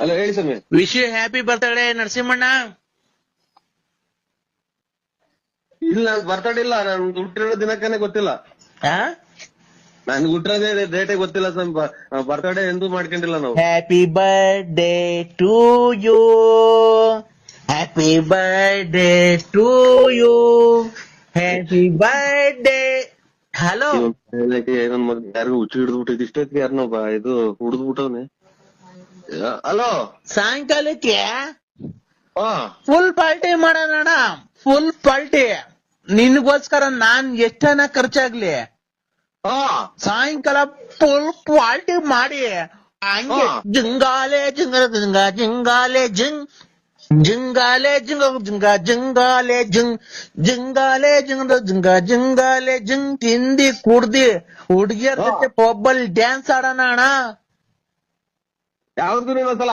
Hello ಹೇಳಿ ಸ್ವಾಮಿ. Wish you happy birthday ನರಸಿಂಹಣ್ಣ. ಇಲ್ಲ ಬರ್ತಡೇ ಇಲ್ಲ, ನಾನು ಹುಟ್ಟಿರೋ ದಿನಕ್ಕನೇ ಗೊತ್ತಿಲ್ಲ. ಆ? ನನ್ಗೆ ಹುಟ್ಟಿರೋದೇ ಡೇಟೇ ಗೊತ್ತಿಲ್ಲ ಸ್ವಾಮಿ. ಬರ್ತಡೇ ಎಂದೂ ಮಾಡ್ಕೊಂಡಿಲ್ಲ ನಾವು. Happy birthday to you, happy birthday to you, happy birthday. Hello, ನನ್ ಮಗ ಯಾರಿಗೂ ಹುಚ್ಚಿ ಹಿಡಿದ್ಬಿಟ್ಟಿದ್ ಇಷ್ಟೊತ್ತಿಗೆ ಯಾರನ್ನೋ ಇದು ಹುಡಿದ್ಬಿಟ್ಟವ್ನೆ. ಹಲೋ, ಸಾಯಂಕಾಲಕ್ಕೆ ಹಾ ಫುಲ್ ಪಾರ್ಟಿ ಮಾಡೋಣ. ಫುಲ್ ಪಾರ್ಟಿ ನಿನ್ಗೋಸ್ಕರ ನಾನ್ ಎಷ್ಟನ ಖರ್ಚಾಗ್ಲಿ ಹಾ ಸಾಯಂಕಾಲ ಫುಲ್ ಪಾರ್ಟಿ ಮಾಡಿ ಹಂಗೆ ಹಾ. ಜಿಂಗಾಲೆ ಜಿಂಗ ಜಿಂಗ ಜಿಂಗಾಲೆ ಜಿಂಗ್ ಜಿಂಗಾಲೆ ಜಿಂಗ ಜಿಂಗ ಜಿಂಗಾಲೆ ಜಿಂಗ್ ಜಿಂಗಾಲೆ ಜಿಂಗ ಜಿಂಗ ಜಿಂಗಾಲೆ ಜಿಂಗ್ ತಿಂದಿ ಕುಡ್ದಿ ಹುಡುಗಿಯರ ಜೊತೆ ಪಬ್ಬಲ್ ಡ್ಯಾನ್ಸ್ ಆಡೋಣ ಅಣ್ಣ. ಯಾವ್ದು ಇನ್ನೊಂದ್ಸಲ